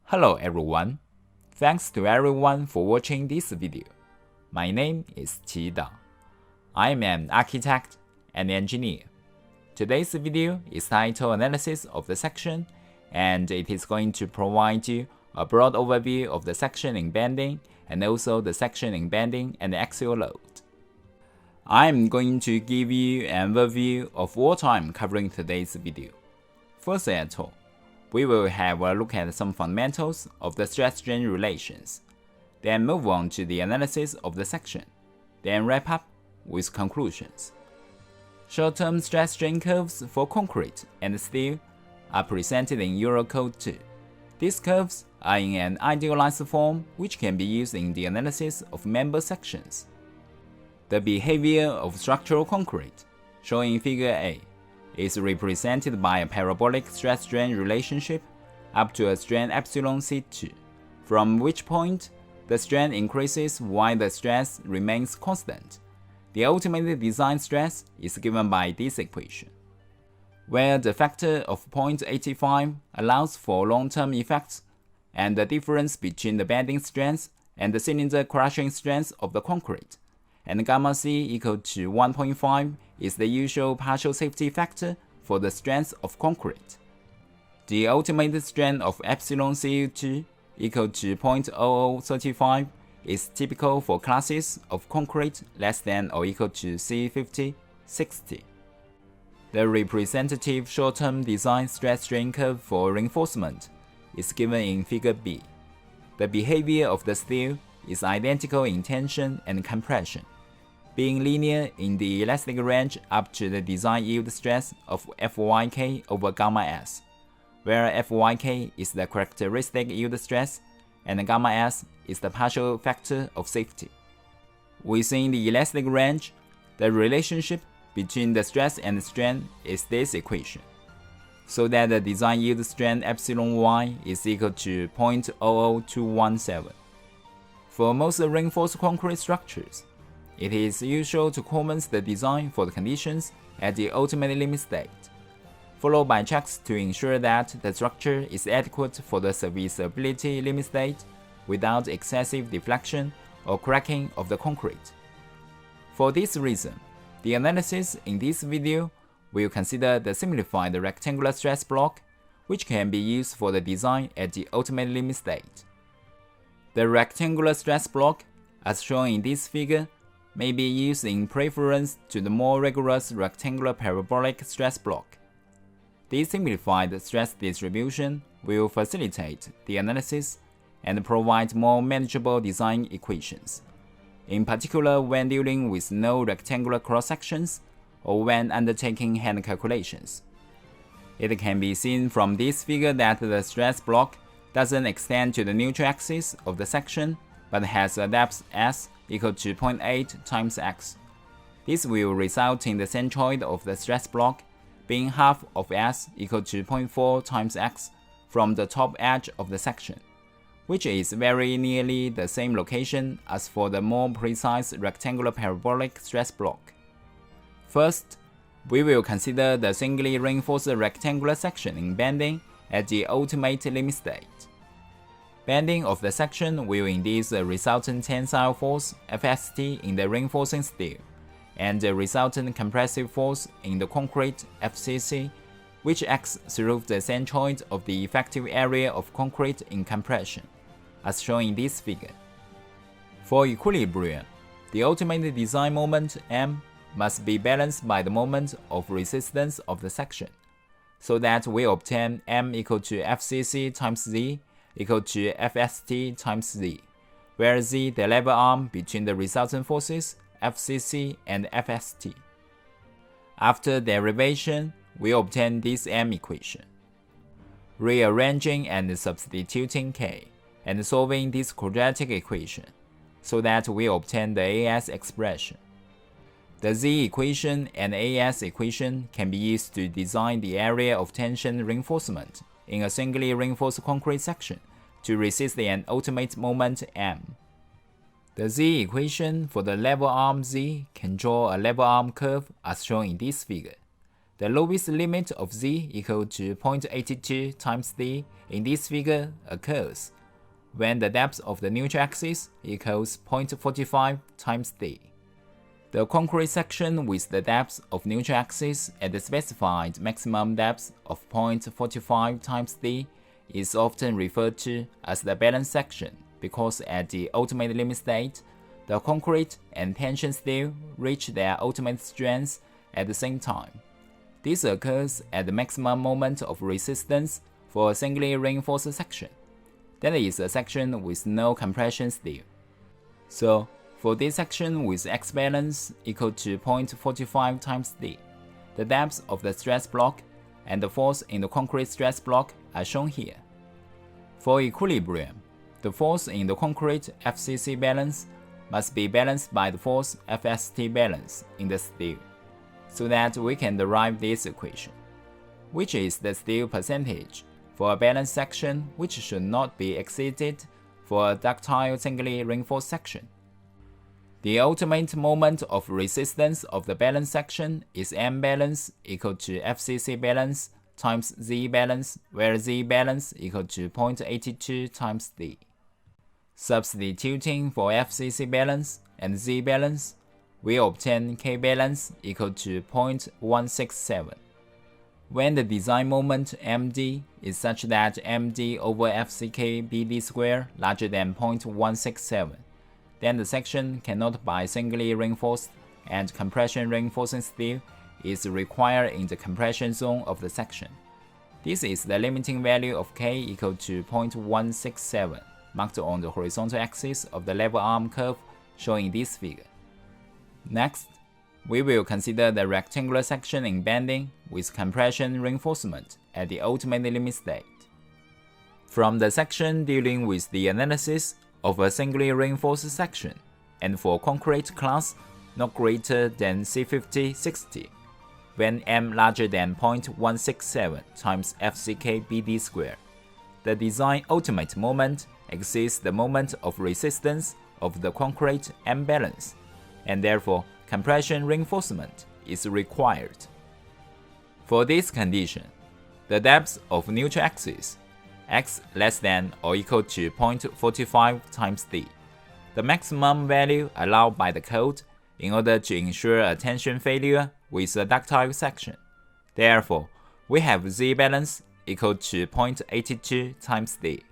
Hello everyone. Thanks to everyone for watching this video. My name is Qi Dang. I am an architect and engineer. Today's video is titled Analysis of the Section, and it is going to provide you a broad overview of the section in bending and also the section in bending and axial load. I am going to give you an overview of what I am covering today's video. First at all, we will have a look at some fundamentals of the stress-strain relations, then move on to the analysis of the section, then wrap up with conclusions. Short-term stress-strain curves for concrete and steel are presented in Eurocode 2. These curves are in an idealized form which can be used in the analysis of member sections. The behavior of structural concrete, shown in Figure A, is represented by a parabolic stress-strain relationship up to a strain epsilon C2, from which point the strain increases while the stress remains constant. The ultimate design stress is given by this equation, where the factor of 0.85 allows for long-term effects, and the difference between the bending strength and the cylinder crushing strength of the concrete, and gamma C equal to 1.5 is the usual partial safety factor for the strength of concrete. The ultimate strength of epsilon Cu2 equal to 0.0035 is typical for classes of concrete less than or equal to C50-60. The representative short-term design stress-strain curve for reinforcement is given in Figure B. The behavior of the steel is identical in tension and compression, being linear in the elastic range up to the design yield stress of Fyk over gamma s, where Fyk is the characteristic yield stress and gamma s is the partial factor of safety. Within the elastic range, the relationship between the stress and strain is this equation, so that the design yield strain epsilon y is equal to 0.00217. For most reinforced concrete structures, it is usual to commence the design for the conditions at the ultimate limit state, followed by checks to ensure that the structure is adequate for the serviceability limit state without excessive deflection or cracking of the concrete. For this reason, the analysis in this video will consider the simplified rectangular stress block, which can be used for the design at the ultimate limit state. The rectangular stress block, as shown in this figure, may be used in preference to the more rigorous rectangular parabolic stress block. This simplified stress distribution will facilitate the analysis and provide more manageable design equations, in particular when dealing with no rectangular cross-sections or when undertaking hand calculations. It can be seen from this figure that the stress block doesn't extend to the neutral axis of the section, but has a depth s equal to 0.8 times x. This will result in the centroid of the stress block being half of s equal to 0.4 times x from the top edge of the section, which is very nearly the same location as for the more precise rectangular parabolic stress block. First, we will consider the singly reinforced rectangular section in bending at the ultimate limit state. Bending of the section will induce a resultant tensile force Fst in the reinforcing steel, and the resultant compressive force in the concrete Fcc, which acts through the centroid of the effective area of concrete in compression, as shown in this figure. For equilibrium, the ultimate design moment M must be balanced by the moment of resistance of the section, so that we obtain M equal to Fcc times Z equal to Fst times Z, where Z the lever arm between the resultant forces Fcc and Fst. After derivation, we obtain this M equation. Rearranging and substituting K, and solving this quadratic equation, so that we obtain the As expression. The Z equation and As equation can be used to design the area of tension reinforcement in a singly reinforced concrete section to resist an ultimate moment M. The Z equation for the lever arm Z can draw a lever arm curve as shown in this figure. the lowest limit of z equal to 0.82 times d in this figure occurs when the depth of the neutral axis equals 0.45 times d. The concrete section with the depth of neutral axis at the specified maximum depth of 0.45 times d is often referred to as the balanced section because at the ultimate limit state, the concrete and tension steel reach their ultimate strength at the same time. This occurs at the maximum moment of resistance for a singly reinforced section. That is a section with no compression steel. So, for this section with X balance equal to 0.45 times d, the depth of the stress block and the force in the concrete stress block are shown here. For equilibrium, the force in the concrete FCC balance must be balanced by the force FST balance in the steel, so that we can derive this equation, which is the steel percentage for a balanced section which should not be exceeded for a ductile singly reinforced section. The ultimate moment of resistance of the balanced section is M balance equal to FCC balance times Z balance, where Z balance equal to 0.82 times D. Substituting for FCC balance and Z balance, we obtain K balance equal to 0.167. When the design moment MD is such that MD over FCK BD square larger than 0.167, then the section cannot be singly reinforced and compression reinforcing steel is required in the compression zone of the section. This is the limiting value of K equal to 0.167, marked on the horizontal axis of the lever arm curve shown in this figure. Next, we will consider the rectangular section in bending with compression reinforcement at the ultimate limit state. From the section dealing with the analysis of a singly reinforced section, and for concrete class not greater than C50-60, when M larger than 0.167 times FCK BD square, the design ultimate moment exceeds the moment of resistance of the concrete M balance, and therefore compression reinforcement is required. For this condition, the depth of neutral axis, x less than or equal to 0.45 times d, the maximum value allowed by the code in order to ensure a tension failure with a ductile section. Therefore, we have Z balance equal to 0.82 times d.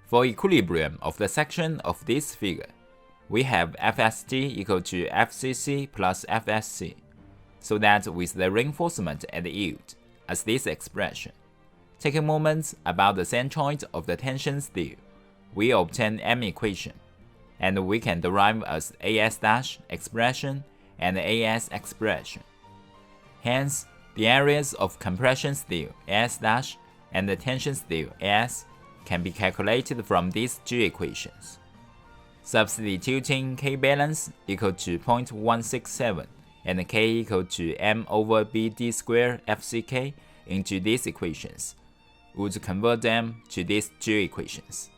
For equilibrium of the section of this figure, we have FST equal to FCC plus FSC, so that with the reinforcement at yield, as this expression, taking moments about the centroid of the tension steel, we obtain M equation, and we can derive as AS' expression and AS expression. Hence, the areas of compression steel AS' and the tension steel AS can be calculated from these two equations. Substituting K balance equal to 0.167 and K equal to M over BD square FCK into these equations would convert them to these two equations.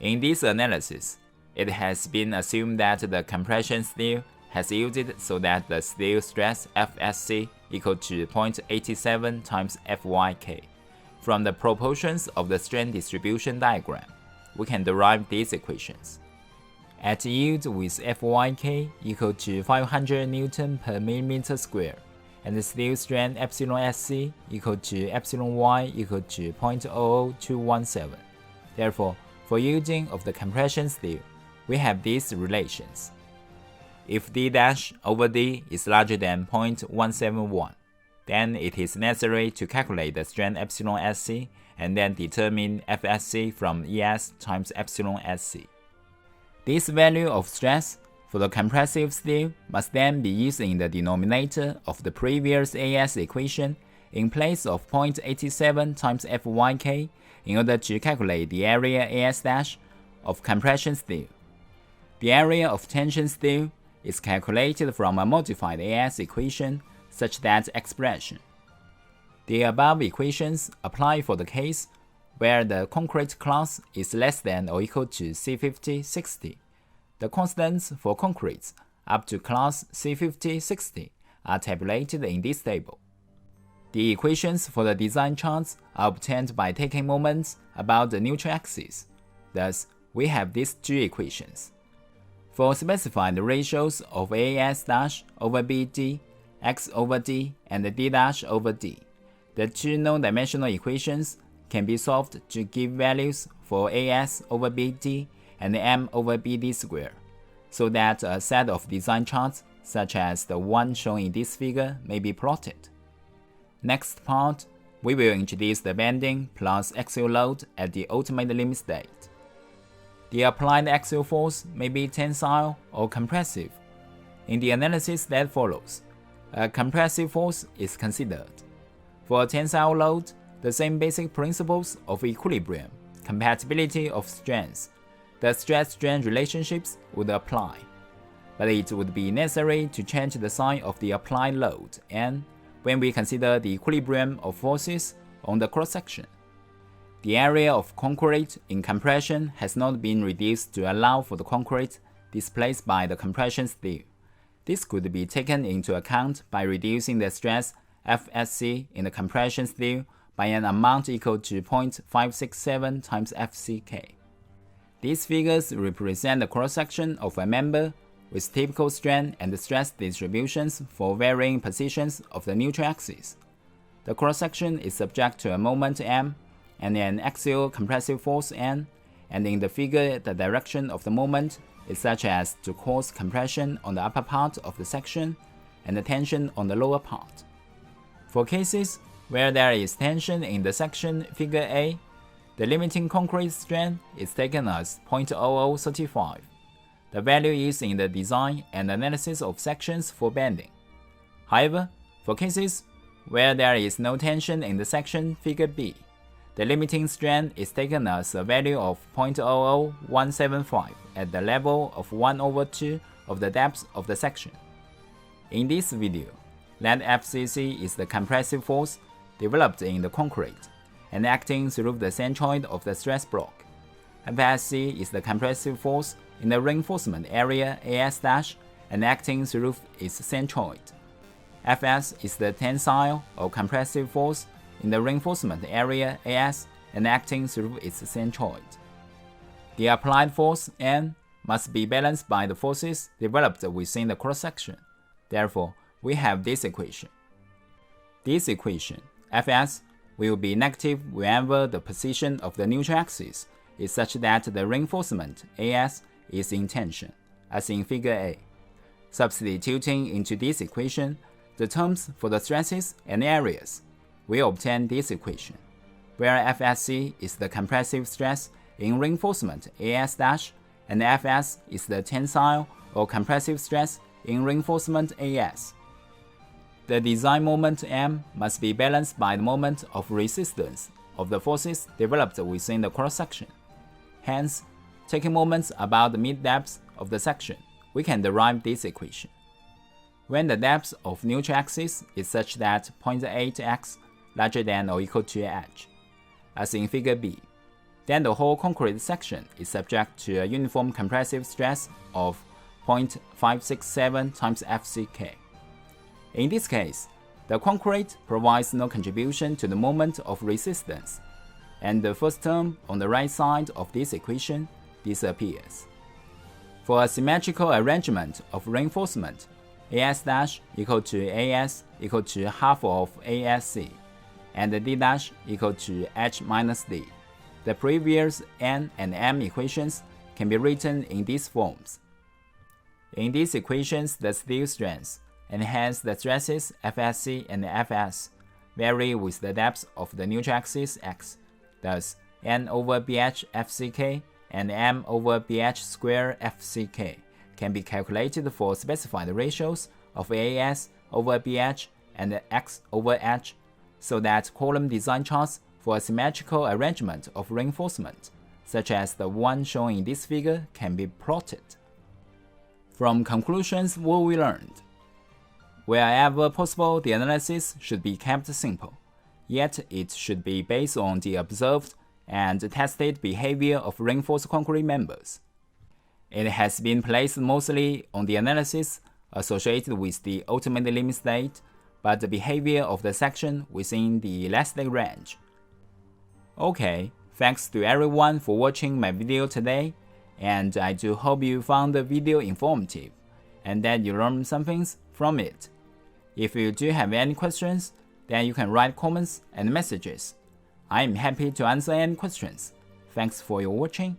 In this analysis, it has been assumed that the compression steel has yielded so that the steel stress FSC equal to 0.87 times FYK. From the proportions of the strain distribution diagram, we can derive these equations. At yield with FYK equal to 500 Newton per millimeter square, and the steel strain epsilon SC equal to epsilon Y equal to 0.00217. Therefore, for yielding of the compression steel, we have these relations. If D' over D is larger than 0.171, then it is necessary to calculate the strain epsilon SC and then determine FSC from ES times epsilon SC. This value of stress for the compressive steel must then be used in the denominator of the previous AS equation in place of 0.87 times FYK in order to calculate the area AS' of compression steel. The area of tension steel is calculated from a modified AS equation such that expression. The above equations apply for the case where the concrete class is less than or equal to C50-60. The constants for concretes up to class C50-60 are tabulated in this table. The equations for the design charts are obtained by taking moments about the neutral axis. Thus, we have these two equations. For specifying the ratios of AS' over BD, X over D, and D' over D, the two non-dimensional equations can be solved to give values for AS over BD and M over BD square, so that a set of design charts, such as the one shown in this figure, may be plotted. Next part, we will introduce the bending plus axial load at the ultimate limit state. The applied axial force may be tensile or compressive. In the analysis that follows, a compressive force is considered. For a tensile load, the same basic principles of equilibrium, compatibility of strengths, the stress-strain relationships would apply, but it would be necessary to change the sign of the applied load N when we consider the equilibrium of forces on the cross-section. The area of concrete in compression has not been reduced to allow for the concrete displaced by the compression steel. This could be taken into account by reducing the stress FSC in the compression steel by an amount equal to 0.567 times FCK. These figures represent the cross-section of a member with typical strain and stress distributions for varying positions of the neutral axis. The cross-section is subject to a moment M and an axial compressive force N, and in the figure the direction of the moment is such as to cause compression on the upper part of the section and the tension on the lower part. For cases where there is tension in the section figure A, the limiting concrete strain is taken as 0.0035. The value used in the design and analysis of sections for bending. However, for cases where there is no tension in the section figure B, the limiting strain is taken as a value of 0.00175 at the level of 1/2 of the depth of the section. In this video, let FCC is the compressive force developed in the concrete and acting through the centroid of the stress block. FSC is the compressive force in the reinforcement area AS' and acting through its centroid. Fs is the tensile or compressive force in the reinforcement area AS and acting through its centroid. The applied force N must be balanced by the forces developed within the cross-section. Therefore, we have this equation. This equation, Fs, will be negative whenever the position of the neutral axis is such that the reinforcement AS is in tension, as in figure A. Substituting into this equation the terms for the stresses and areas, we obtain this equation, where FSC is the compressive stress in reinforcement AS' and Fs is the tensile or compressive stress in reinforcement AS. The design moment M must be balanced by the moment of resistance of the forces developed within the cross-section. Hence, taking moments about the mid-depth of the section, we can derive this equation. When the depth of neutral axis is such that 0.8x larger than or equal to h, as in figure B, then the whole concrete section is subject to a uniform compressive stress of 0.567 times FCK. In this case, the concrete provides no contribution to the moment of resistance, and the first term on the right side of this equation disappears. For a symmetrical arrangement of reinforcement, AS' equal to AS equal to half of ASC, and D' equal to H minus D. The previous N and M equations can be written in these forms. In these equations, the steel strengths, and hence the stresses FSC and Fs, vary with the depth of the neutral axis x. Thus, N over BH FCK and M over BH square FCK can be calculated for specified ratios of AS over BH and X over H, so that column design charts for a symmetrical arrangement of reinforcement, such as the one shown in this figure, can be plotted. From conclusions, what we learned: wherever possible, the analysis should be kept simple, yet it should be based on the observed and tested behavior of reinforced concrete members. It has been placed mostly on the analysis associated with the ultimate limit state, but the behavior of the section within the elastic range. Okay, thanks to everyone for watching my video today, and I do hope you found the video informative and that you learned some things from it. If you do have any questions, then you can write comments and messages. I am happy to answer any questions. Thanks for your watching.